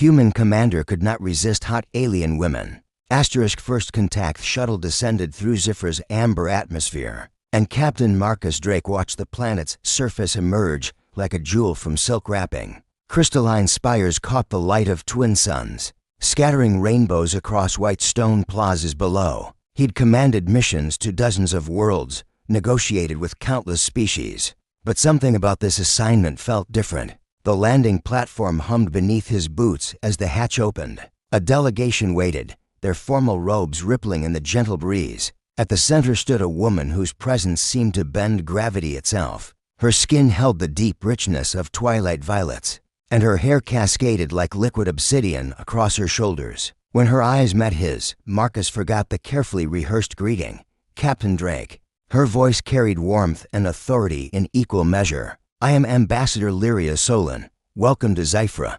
Human commander could not resist hot alien women. First contact shuttle descended through Zifra's amber atmosphere, and Captain Marcus Drake watched the planet's surface emerge like a jewel from silk wrapping. Crystalline spires caught the light of twin suns, scattering rainbows across white stone plazas below. He'd commanded missions to dozens of worlds, negotiated with countless species. But something about this assignment felt different. The landing platform hummed beneath his boots as the hatch opened. A delegation waited, their formal robes rippling in the gentle breeze. At the center stood a woman whose presence seemed to bend gravity itself. Her skin held the deep richness of twilight violets, and her hair cascaded like liquid obsidian across her shoulders. When her eyes met his, Marcus forgot the carefully rehearsed greeting. Captain Drake. Her voice carried warmth and authority in equal measure. I am Ambassador Lyria Solon. Welcome to Zyphra.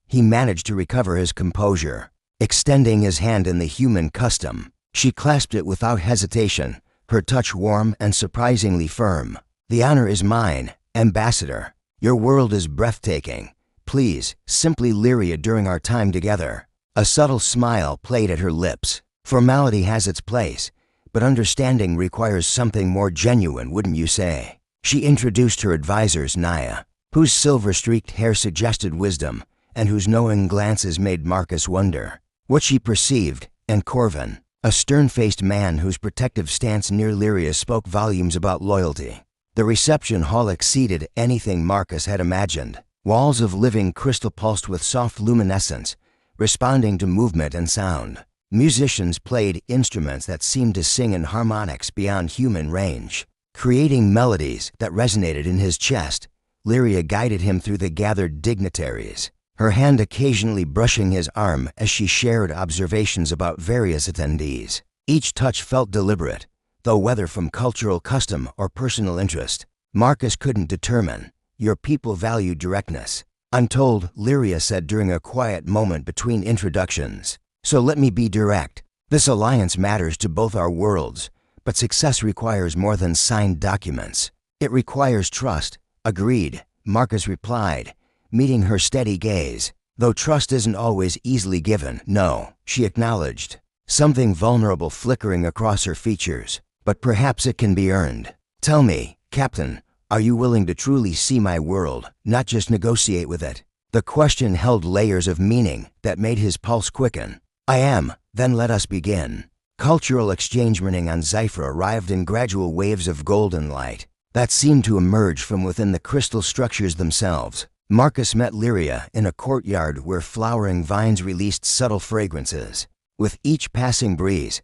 He managed to recover his composure, extending his hand in the human custom. She clasped it without hesitation, her touch warm and surprisingly firm. The honor is mine, Ambassador. Your world is breathtaking. Please, simply Lyria during our time together. A subtle smile played at her lips. Formality has its place, but understanding requires something more genuine, wouldn't you say? She introduced her advisors, Naya, whose silver-streaked hair suggested wisdom, and whose knowing glances made Marcus wonder what she perceived, and Corvin, a stern-faced man whose protective stance near Lyria spoke volumes about loyalty. The reception hall exceeded anything Marcus had imagined. Walls of living crystal pulsed with soft luminescence, responding to movement and sound. Musicians played instruments that seemed to sing in harmonics beyond human range, creating melodies that resonated in his chest. Lyria guided him through the gathered dignitaries, her hand occasionally brushing his arm as she shared observations about various attendees. Each touch felt deliberate, though whether from cultural custom or personal interest, Marcus couldn't determine. Your people value directness, I'm told, Lyria said during a quiet moment between introductions. So let me be direct. This alliance matters to both our worlds, but success requires more than signed documents. It requires trust. Agreed, Marcus replied, meeting her steady gaze. Though trust isn't always easily given, no, she acknowledged, something vulnerable flickering across her features. But perhaps it can be earned. Tell me, Captain, are you willing to truly see my world, not just negotiate with it? The question held layers of meaning that made his pulse quicken. I am, then let us begin. Cultural exchange running on Zyphra arrived in gradual waves of golden light that seemed to emerge from within the crystal structures themselves. Marcus met Lyria in a courtyard where flowering vines released subtle fragrances. With each passing breeze,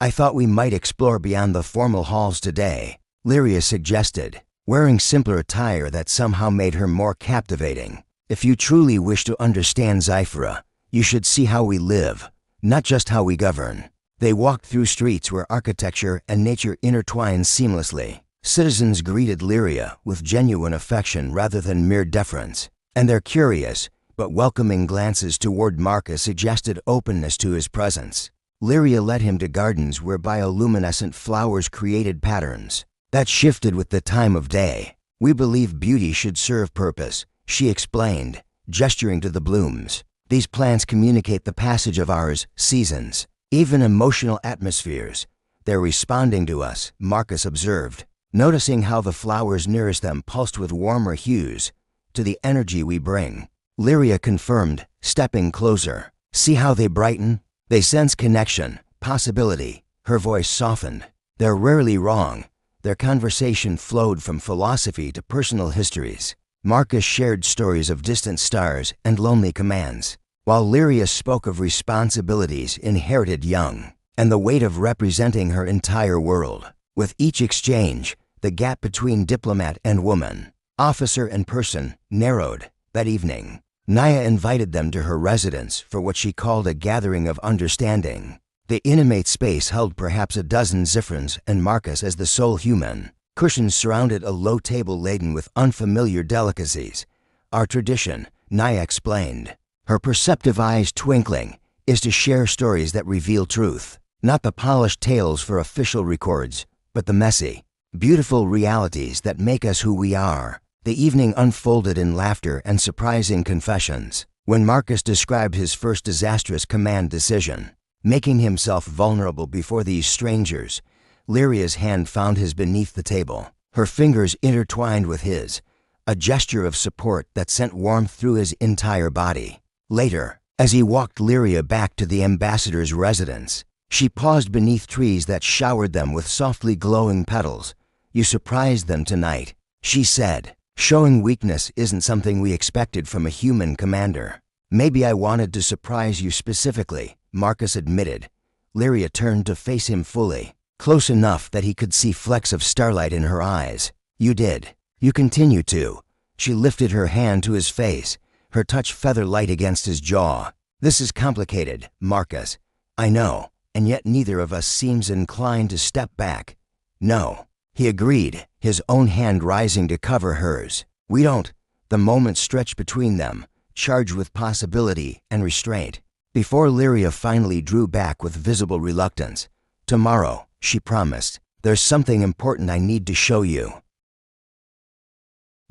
I thought we might explore beyond the formal halls today, Lyria suggested, wearing simpler attire that somehow made her more captivating. If you truly wish to understand Zyphra, you should see how we live, not just how we govern. They walked through streets where architecture and nature intertwined seamlessly. Citizens greeted Lyria with genuine affection rather than mere deference, and their curious but welcoming glances toward Marcus suggested openness to his presence. Lyria led him to gardens where bioluminescent flowers created patterns that shifted with the time of day. We believe beauty should serve purpose, she explained, gesturing to the blooms. These plants communicate the passage of our seasons, even emotional atmospheres. They're responding to us, Marcus observed, noticing how the flowers nearest them pulsed with warmer hues to the energy we bring. Lyria confirmed, stepping closer. See how they brighten? They sense connection, possibility. Her voice softened. They're rarely wrong. Their conversation flowed from philosophy to personal histories. Marcus shared stories of distant stars and lonely commands, while Lyria spoke of responsibilities inherited young, and the weight of representing her entire world. With each exchange, the gap between diplomat and woman, officer and person, narrowed. That evening, Naya invited them to her residence for what she called a gathering of understanding. The intimate space held perhaps a dozen Ziphrans and Marcus as the sole human. Cushions surrounded a low table laden with unfamiliar delicacies. Our tradition, Naya explained, her perceptive eyes twinkling, is to share stories that reveal truth. Not the polished tales for official records, but the messy, beautiful realities that make us who we are. The evening unfolded in laughter and surprising confessions. When Marcus described his first disastrous command decision, making himself vulnerable before these strangers, Lyria's hand found his beneath the table, her fingers intertwined with his, a gesture of support that sent warmth through his entire body. Later, as he walked Lyria back to the ambassador's residence, she paused beneath trees that showered them with softly glowing petals. "You surprised them tonight," she said. "Showing weakness isn't something we expected from a human commander." "Maybe I wanted to surprise you specifically," Marcus admitted. Lyria turned to face him fully, close enough that he could see flecks of starlight in her eyes. "You did. You continue to." She lifted her hand to his face, her touch feather light against his jaw. "This is complicated, Marcus. I know, and yet neither of us seems inclined to step back." "No," he agreed, his own hand rising to cover hers. "We don't." The moment stretched between them, charged with possibility and restraint, before Lyria finally drew back with visible reluctance. "Tomorrow," she promised, "there's something important I need to show you."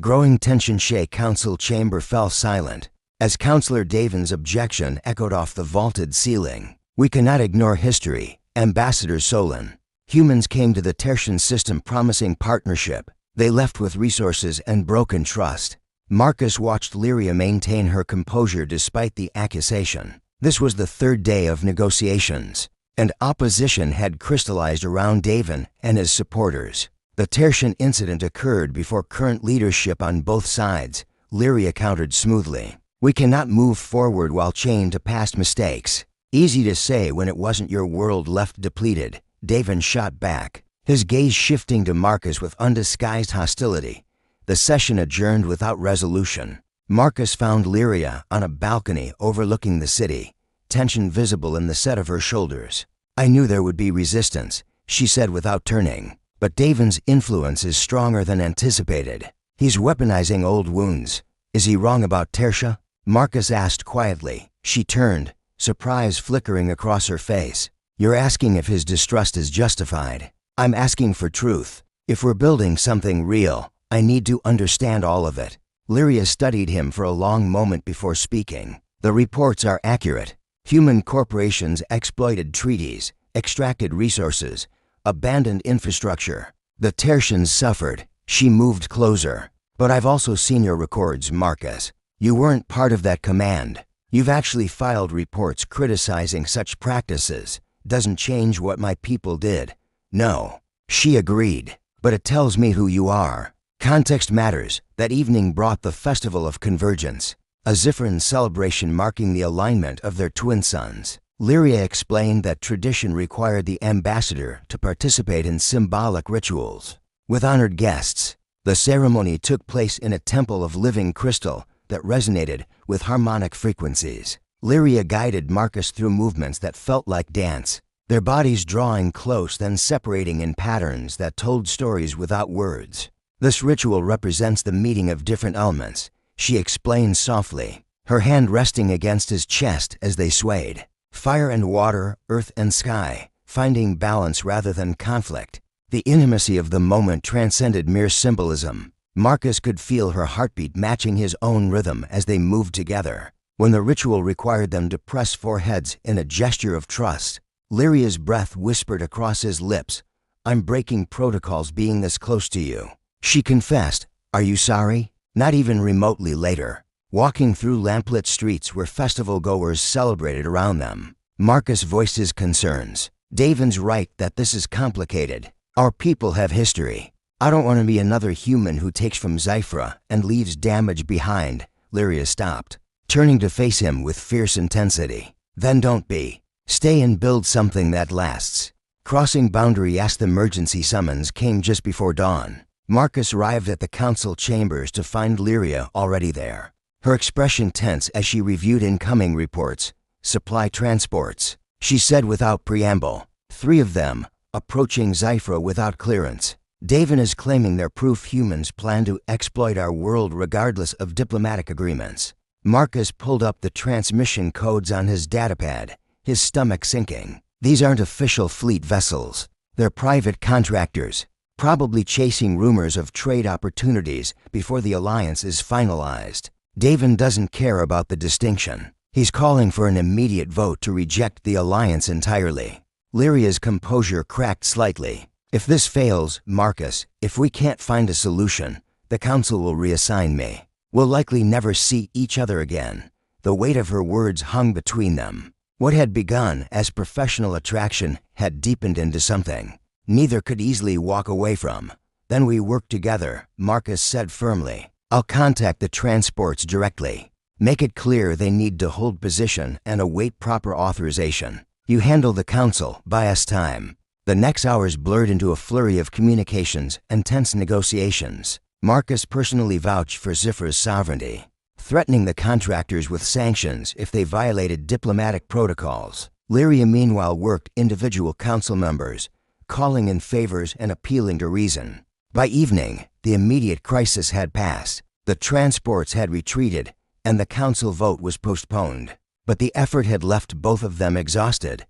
Growing tension shake council chamber fell silent, as Counselor Davin's objection echoed off the vaulted ceiling. "We cannot ignore history, Ambassador Solon. Humans came to the Tertian system promising partnership. They left with resources and broken trust." Marcus watched Lyria maintain her composure despite the accusation. This was the third day of negotiations, and opposition had crystallized around Davin and his supporters. The Tertian incident occurred before current leadership on both sides, Lyria countered smoothly. "We cannot move forward while chained to past mistakes." "Easy to say when it wasn't your world left depleted," Davin shot back, his gaze shifting to Marcus with undisguised hostility. The session adjourned without resolution. Marcus found Lyria on a balcony overlooking the city, tension visible in the set of her shoulders. "I knew there would be resistance," she said without turning. "But Davin's influence is stronger than anticipated. He's weaponizing old wounds." "Is he wrong about Tertia?" Marcus asked quietly. She turned, surprise flickering across her face. "You're asking if his distrust is justified. I'm asking for truth. If we're building something real, I need to understand all of it." Lyria studied him for a long moment before speaking. "The reports are accurate. Human corporations exploited treaties, extracted resources, abandoned infrastructure. The Tertians suffered." She moved closer. "But I've also seen your records, Marcus. You weren't part of that command. You've actually filed reports criticizing such practices. Doesn't change what my people did." "No," she agreed, "but it tells me who you are." Context matters. That evening brought the Festival of Convergence, a Zifran celebration marking the alignment of their twin suns. Lyria explained that tradition required the ambassador to participate in symbolic rituals with honored guests. The ceremony took place in a temple of living crystal that resonated with harmonic frequencies. Lyria guided Marcus through movements that felt like dance, their bodies drawing close then separating in patterns that told stories without words. "This ritual represents the meeting of different elements," she explained softly, her hand resting against his chest as they swayed. "Fire and water, earth and sky, finding balance rather than conflict." The intimacy of the moment transcended mere symbolism. Marcus could feel her heartbeat matching his own rhythm as they moved together. When the ritual required them to press foreheads in a gesture of trust, Lyria's breath whispered across his lips, "I'm breaking protocols being this close to you." She confessed, "Are you sorry?" Not even remotely later, walking through lamplit streets where festival-goers celebrated around them, Marcus voiced his concerns. "Davin's right that this is complicated. Our people have history. I don't want to be another human who takes from Zyphra and leaves damage behind." Lyria stopped, turning to face him with fierce intensity. "Then don't be. Stay and build something that lasts." Crossing boundary as the emergency summons came just before dawn, Marcus arrived at the council chambers to find Lyria already there, her expression tense as she reviewed incoming reports. "Supply transports," she said without preamble. "3 of them, approaching Zyphra without clearance. Davin is claiming they're proof humans plan to exploit our world regardless of diplomatic agreements." Marcus pulled up the transmission codes on his datapad, his stomach sinking. "These aren't official fleet vessels. They're private contractors, probably chasing rumors of trade opportunities before the alliance is finalized." Davin doesn't care about the distinction. He's calling for an immediate vote to reject the alliance entirely. Lyria's composure cracked slightly. If this fails, Marcus, if we can't find a solution, the council will reassign me. We'll likely never see each other again. The weight of her words hung between them. What had begun as professional attraction had deepened into something neither could easily walk away from. Then we work together, Marcus said firmly. I'll contact the transports directly. Make it clear they need to hold position and await proper authorization. You handle the council, buy us time. The next hours blurred into a flurry of communications and tense negotiations. Marcus personally vouched for Zifra's sovereignty, threatening the contractors with sanctions if they violated diplomatic protocols. Lyria meanwhile worked individual council members, calling in favors and appealing to reason. By evening, the immediate crisis had passed. The transports had retreated, and the council vote was postponed. But the effort had left both of them exhausted.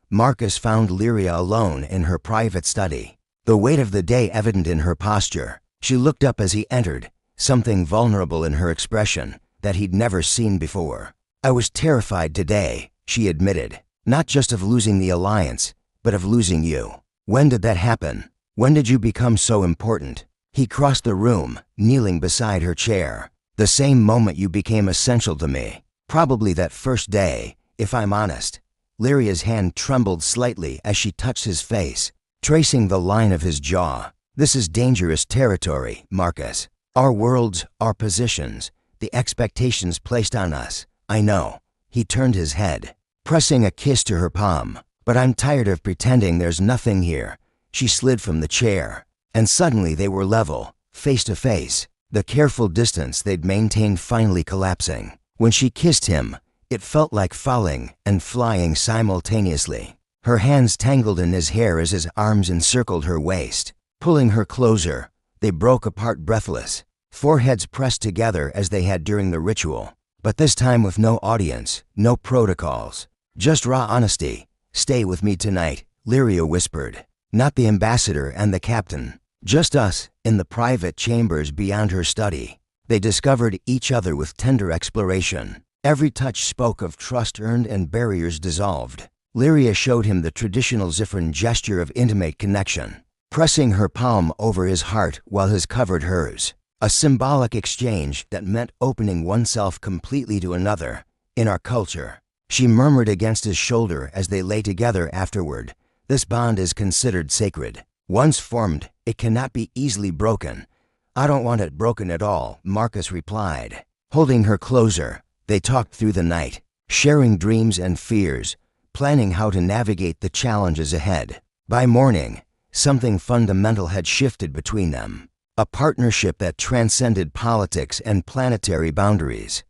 Marcus found Lyria alone in her private study, the weight of the day evident in her posture. She looked up as he entered, something vulnerable in her expression that he'd never seen before. I was terrified today, she admitted, not just of losing the alliance, but of losing you. When did that happen? When did you become so important? He crossed the room, kneeling beside her chair. The same moment you became essential to me. Probably that first day, if I'm honest. Lyria's hand trembled slightly as she touched his face, tracing the line of his jaw. This is dangerous territory, Marcus. Our worlds, our positions, the expectations placed on us. I know. He turned his head, pressing a kiss to her palm. But I'm tired of pretending there's nothing here. She slid from the chair, and suddenly they were level, face to face, the careful distance they'd maintained finally collapsing. When she kissed him, it felt like falling and flying simultaneously. Her hands tangled in his hair as his arms encircled her waist. Pulling her closer, they broke apart breathless, foreheads pressed together as they had during the ritual. But this time with no audience, no protocols, just raw honesty. Stay with me tonight, Lyria whispered. Not the ambassador and the captain, just us, in the private chambers beyond her study. They discovered each other with tender exploration. Every touch spoke of trust earned and barriers dissolved. Lyria showed him the traditional Zifran gesture of intimate connection, pressing her palm over his heart while his covered hers. A symbolic exchange that meant opening oneself completely to another. In our culture, she murmured against his shoulder as they lay together afterward. This bond is considered sacred. Once formed, it cannot be easily broken. I don't want it broken at all, Marcus replied. Holding her closer, they talked through the night, sharing dreams and fears, planning how to navigate the challenges ahead. By morning, something fundamental had shifted between them. A partnership that transcended politics and planetary boundaries.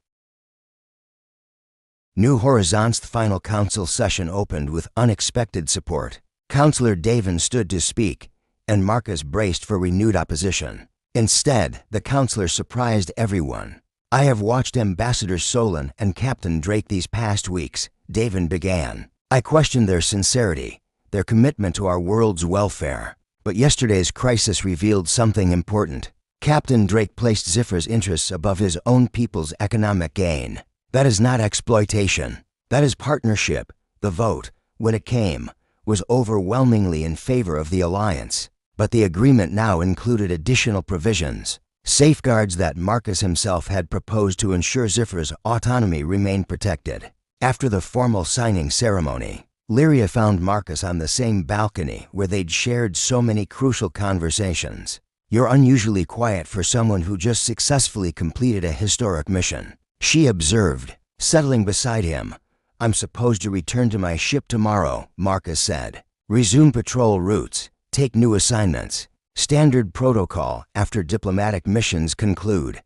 New Horizon's final council session opened with unexpected support. Councillor Davin stood to speak, and Marcus braced for renewed opposition. Instead, the councillor surprised everyone. I have watched Ambassador Solon and Captain Drake these past weeks, Davin began. I questioned their sincerity, their commitment to our world's welfare. But yesterday's crisis revealed something important. Captain Drake placed Zifra's interests above his own people's economic gain. That is not exploitation. That is partnership. The vote, when it came, was overwhelmingly in favor of the alliance. But the agreement now included additional provisions, safeguards that Marcus himself had proposed to ensure Zifra's autonomy remained protected. After the formal signing ceremony, Lyria found Marcus on the same balcony where they'd shared so many crucial conversations. You're unusually quiet for someone who just successfully completed a historic mission, she observed, settling beside him. I'm supposed to return to my ship tomorrow, Marcus said. Resume patrol routes, take new assignments, standard protocol after diplomatic missions conclude.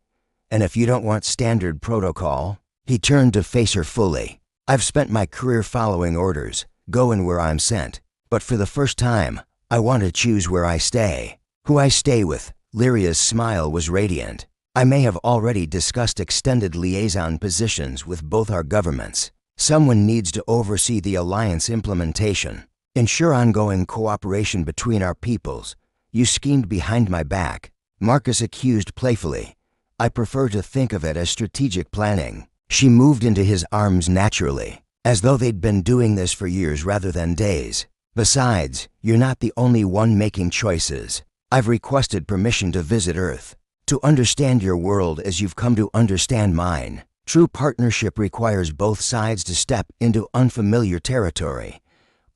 And if you don't want standard protocol, he turned to face her fully. I've spent my career following orders, going where I'm sent. But for the first time, I want to choose where I stay, who I stay with. Lyria's smile was radiant. I may have already discussed extended liaison positions with both our governments. Someone needs to oversee the alliance implementation, ensure ongoing cooperation between our peoples. You schemed behind my back, Marcus accused playfully. I prefer to think of it as strategic planning. She moved into his arms naturally, as though they'd been doing this for years rather than days. Besides, you're not the only one making choices. I've requested permission to visit Earth, to understand your world as you've come to understand mine. True partnership requires both sides to step into unfamiliar territory.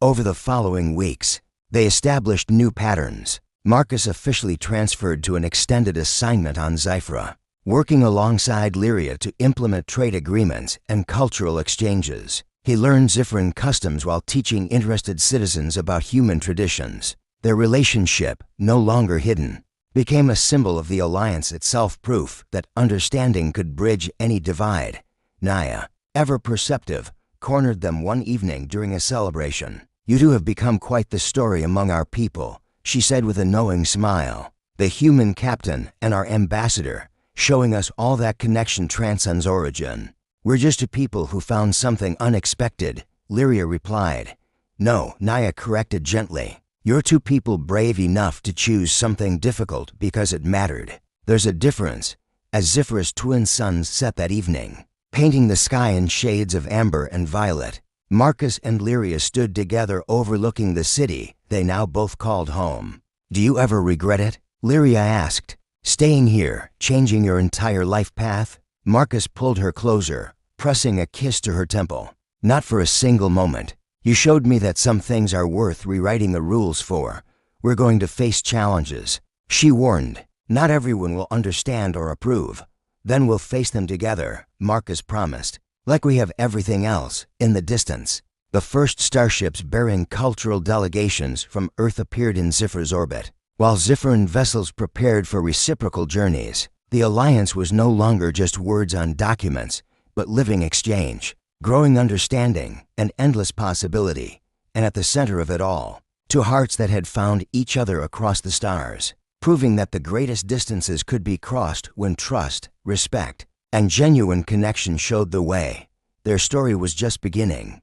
Over the following weeks, they established new patterns. Marcus officially transferred to an extended assignment on Zyphra, working alongside Lyria to implement trade agreements and cultural exchanges. He learned Zyphran customs while teaching interested citizens about human traditions. Their relationship, no longer hidden, became a symbol of the alliance itself, proof that understanding could bridge any divide. Naya, ever perceptive, cornered them one evening during a celebration. "You two have become quite the story among our people," she said with a knowing smile. "The human captain and our ambassador, showing us all that connection transcends origin." "We're just a people who found something unexpected," Lyria replied. "No," Naya corrected gently. "You're two people brave enough to choose something difficult because it mattered." There's a difference, as Zyphra's twin suns set that evening, painting the sky in shades of amber and violet. Marcus and Lyria stood together overlooking the city they now both called home. "Do you ever regret it?" Lyria asked. "Staying here, changing your entire life path?" Marcus pulled her closer, pressing a kiss to her temple. "Not for a single moment. You showed me that some things are worth rewriting the rules for. We're going to face challenges," she warned. "Not everyone will understand or approve. Then we'll face them together," Marcus promised. "Like we have everything else, in the distance." The first starships bearing cultural delegations from Earth appeared in Zyphra's orbit. While Zyphran vessels prepared for reciprocal journeys, the alliance was no longer just words on documents, but living exchange, growing understanding, and endless possibility. And at the center of it all, two hearts that had found each other across the stars, proving that the greatest distances could be crossed when trust, respect, and genuine connection showed the way. Their story was just beginning.